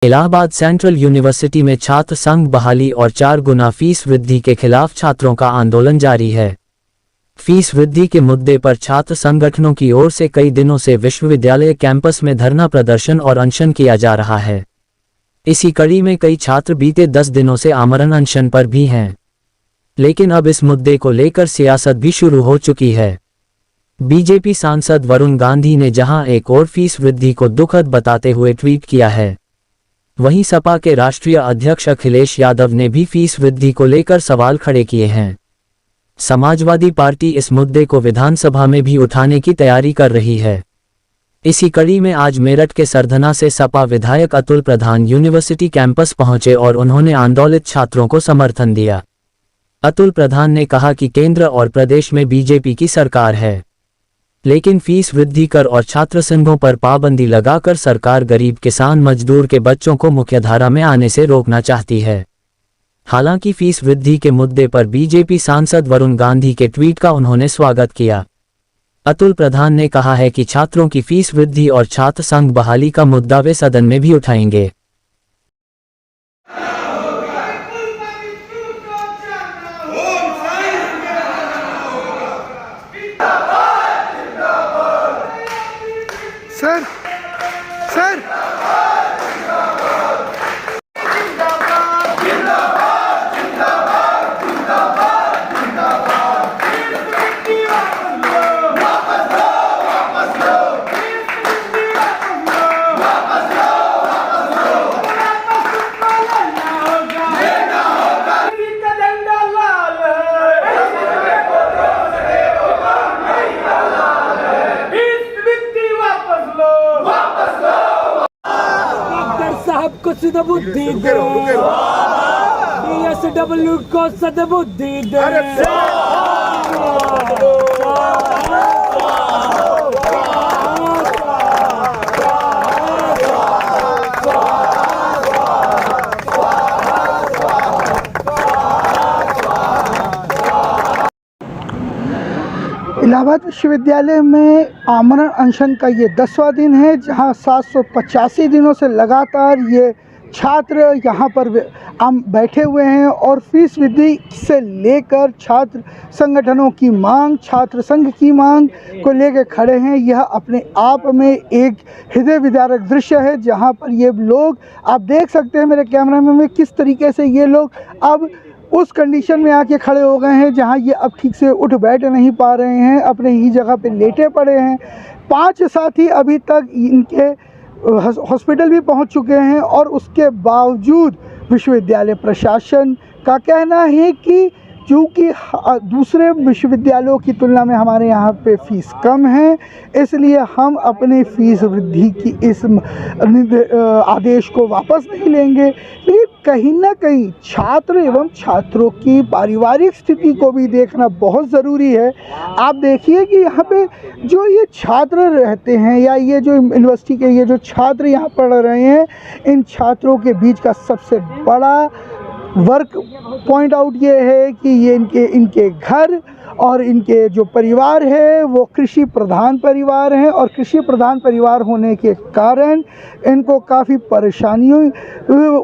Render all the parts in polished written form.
Allahabad central university में छात्र संघ बहाली और 4 गुना फीस वृद्धि के खिलाफ छात्रों का आंदोलन जारी है। फीस वृद्धि के मुद्दे पर छात्र संगठनों की ओर से कई दिनों से विश्वविद्यालय कैंपस में धरना प्रदर्शन और अनशन किया जा रहा है। इसी कड़ी में कई छात्र बीते 10 दिनों से आमरण अनशन पर भी हैं। लेकिन अब इस मुद्दे को लेकर सियासत भी शुरू हो चुकी है। बीजेपी सांसद वरुण गांधी ने जहां एक और फीस वृद्धि को दुखद बताते हुए ट्वीट किया है, वहीं सपा के राष्ट्रीय अध्यक्ष अखिलेश यादव ने भी फीस वृद्धि को लेकर सवाल खड़े किए हैं। समाजवादी पार्टी इस मुद्दे को विधानसभा में भी उठाने की तैयारी कर रही है। इसी कड़ी में आज मेरठ के सरधना से सपा विधायक अतुल प्रधान यूनिवर्सिटी कैंपस पहुंचे और उन्होंने आंदोलित छात्रों को समर्थन दिया। अतुल प्रधान ने कहा कि केंद्र और प्रदेश में बीजेपी की सरकार है, लेकिन फीस वृद्धि कर और छात्र संघों पर पाबंदी लगाकर सरकार गरीब किसान मजदूर के बच्चों को मुख्यधारा में आने से रोकना चाहती है। हालांकि फीस वृद्धि के मुद्दे पर बीजेपी सांसद वरुण गांधी के ट्वीट का उन्होंने स्वागत किया। अतुल प्रधान ने कहा है कि छात्रों की फीस वृद्धि और छात्र संघ बहाली का मुद्दा वे सदन में भी उठाएंगे। सर सर को सद्बुद्धि दे, PSW को सद्बुद्धि दे। इलाहाबाद विश्वविद्यालय में आमरण अनशन का ये 10वां दिन है, जहां 785 दिनों से लगातार ये छात्र यहाँ पर बैठे हुए हैं और फीस वृद्धि से लेकर छात्र संगठनों की मांग, छात्र संघ की मांग को लेकर खड़े हैं। यह अपने आप में एक हृदय विदारक दृश्य है, जहाँ पर ये लोग, आप देख सकते हैं मेरे कैमरा में किस तरीके से ये लोग अब उस कंडीशन में आके खड़े हो गए हैं जहां ये अब ठीक से उठ बैठ नहीं पा रहे हैं, अपने ही जगह पे लेटे पड़े हैं। 5 साथी अभी तक इनके हॉस्पिटल भी पहुंच चुके हैं और उसके बावजूद विश्वविद्यालय प्रशासन का कहना है कि क्योंकि दूसरे विश्वविद्यालयों की तुलना में हमारे यहाँ पे फ़ीस कम है, इसलिए हम अपनी फ़ीस वृद्धि की इस आदेश को वापस नहीं लेंगे। लेकिन कहीं ना कहीं छात्र एवं छात्रों की पारिवारिक स्थिति को भी देखना बहुत ज़रूरी है। आप देखिए कि यहाँ पे जो ये छात्र रहते हैं या ये जो यूनिवर्सिटी के ये जो छात्र यहाँ पढ़ रहे हैं, इन छात्रों के बीच का सबसे बड़ा वर्क पॉइंट आउट ये है कि ये इनके घर और इनके जो परिवार है वो कृषि प्रधान परिवार हैं और कृषि प्रधान परिवार होने के कारण इनको काफ़ी परेशानियों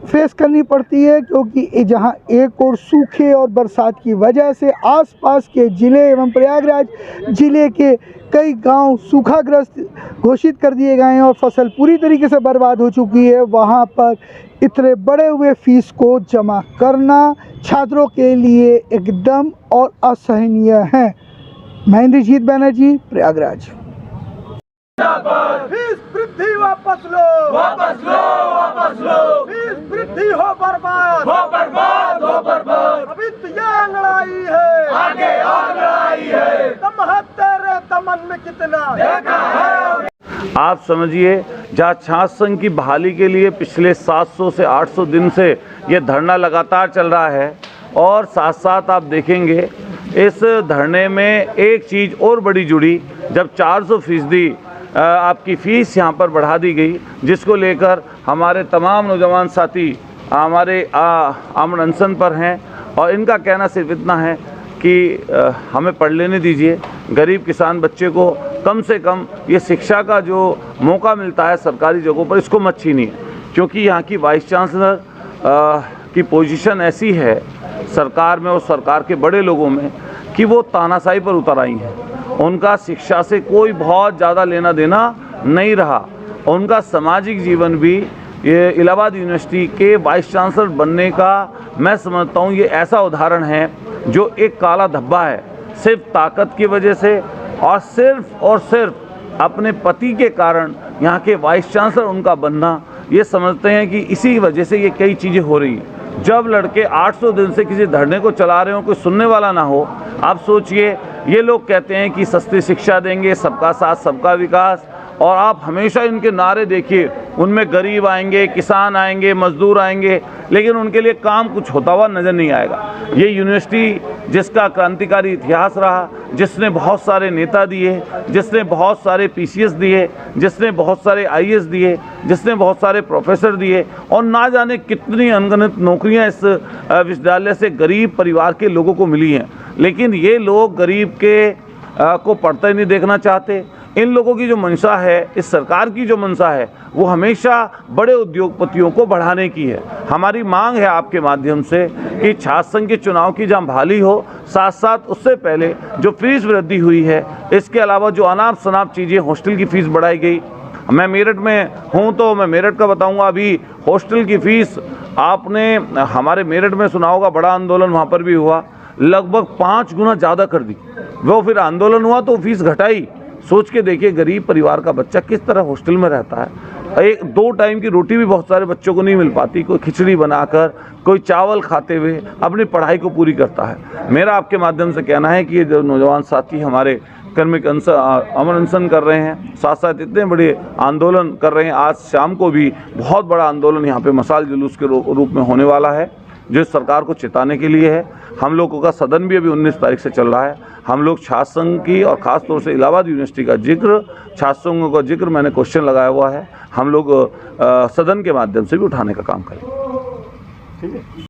फेस करनी पड़ती है, क्योंकि जहां एक और सूखे और बरसात की वजह से आसपास के ज़िले एवं प्रयागराज ज़िले के कई गांव सूखाग्रस्त घोषित कर दिए गए हैं और फसल पूरी तरीके से बर्बाद हो चुकी है। वहां पर इतने बड़े हुए फीस को जमा करना छात्रों के लिए एकदम और असहनीय है। मैं इंद्रजीत बैनर्जी, प्रयागराज। फीस वृद्धि वापस लो, वापस लो, वापस लो। फीस वृद्धि हो बर्बाद, हो बर्बाद, हो बर्बाद। अभी तो ये लड़ाई है, आगे और लड़ाई है। दम है तेरे दमन में कितना देखा है। आप समझिए, जहाँ छात्र संघ की बहाली के लिए पिछले 700 से 800 दिन से ये धरना लगातार चल रहा है और साथ साथ आप देखेंगे इस धरने में एक चीज़ और बड़ी जुड़ी, जब 400% आपकी फ़ीस यहाँ पर बढ़ा दी गई, जिसको लेकर हमारे तमाम नौजवान साथी हमारे आमरण अनशन पर हैं और इनका कहना सिर्फ इतना है कि हमें पढ़ लेने दीजिए। गरीब किसान बच्चे को कम से कम ये शिक्षा का जो मौका मिलता है सरकारी जगहों पर, इसको मत छीनिए। क्योंकि यहाँ की वाइस चांसलर की पोजीशन ऐसी है सरकार में और सरकार के बड़े लोगों में कि वो तानाशाही पर उतर आई हैं। उनका शिक्षा से कोई बहुत ज़्यादा लेना देना नहीं रहा। उनका सामाजिक जीवन भी ये इलाहाबाद यूनिवर्सिटी के वाइस चांसलर बनने का मैं समझता हूँ ये ऐसा उदाहरण है जो एक काला धब्बा है, सिर्फ ताकत की वजह से और सिर्फ अपने पति के कारण यहाँ के वाइस चांसलर उनका बनना, ये समझते हैं कि इसी वजह से ये कई चीज़ें हो रही हैं। जब लड़के 800 दिन से किसी धरने को चला रहे हो, कोई सुनने वाला ना हो। आप सोचिए, ये लोग कहते हैं कि सस्ती शिक्षा देंगे, सबका साथ सबका विकास, और आप हमेशा इनके नारे देखिए, उनमें गरीब आएंगे, किसान आएंगे, मजदूर आएंगे, लेकिन उनके लिए काम कुछ होता हुआ नज़र नहीं आएगा। ये यूनिवर्सिटी जिसका क्रांतिकारी इतिहास रहा, जिसने बहुत सारे नेता दिए, जिसने बहुत सारे पीसीएस दिए, जिसने बहुत सारे आईएएस दिए, जिसने बहुत सारे प्रोफेसर दिए, और ना जाने कितनी अनगिनत नौकरियां इस विश्वविद्यालय से गरीब परिवार के लोगों को मिली हैं। लेकिन ये लोग गरीब के को पढ़ते ही नहीं देखना चाहते। इन लोगों की जो मंशा है, इस सरकार की जो मंशा है, वो हमेशा बड़े उद्योगपतियों को बढ़ाने की है। हमारी मांग है आपके माध्यम से कि छात्र संघ के चुनाव की जहाँ बहाली हो, साथ साथ उससे पहले जो फीस वृद्धि हुई है, इसके अलावा जो अनाप शनाप चीज़ें, हॉस्टल की फ़ीस बढ़ाई गई। मैं मेरठ में हूँ तो मैं मेरठ का बताऊँगा। अभी हॉस्टल की फ़ीस आपने हमारे मेरठ में सुना होगा, बड़ा आंदोलन वहाँ पर भी हुआ, लगभग 5 गुना ज़्यादा कर दी। वो फिर आंदोलन हुआ तो फीस घटाई। सोच के देखिए, गरीब परिवार का बच्चा किस तरह हॉस्टल में रहता है। 1-2 टाइम की रोटी भी बहुत सारे बच्चों को नहीं मिल पाती। कोई खिचड़ी बनाकर, कोई चावल खाते हुए अपनी पढ़ाई को पूरी करता है। मेरा आपके माध्यम से कहना है कि ये जो नौजवान साथी हमारे कर्मिक अमर अनशन कर रहे हैं, साथ साथ इतने बड़े आंदोलन कर रहे हैं, आज शाम को भी बहुत बड़ा आंदोलन यहाँ पे मसाल जुलूस के रूप में होने वाला है, जो सरकार को चेताने के लिए है। हम लोगों का सदन भी अभी 19 तारीख से चल रहा है। हम लोग छात्र संघ की और ख़ास तौर से इलाहाबाद यूनिवर्सिटी का जिक्र, छात्र संघों का जिक्र मैंने क्वेश्चन लगाया हुआ है, हम लोग सदन के माध्यम से भी उठाने का काम करेंगे। ठीक है।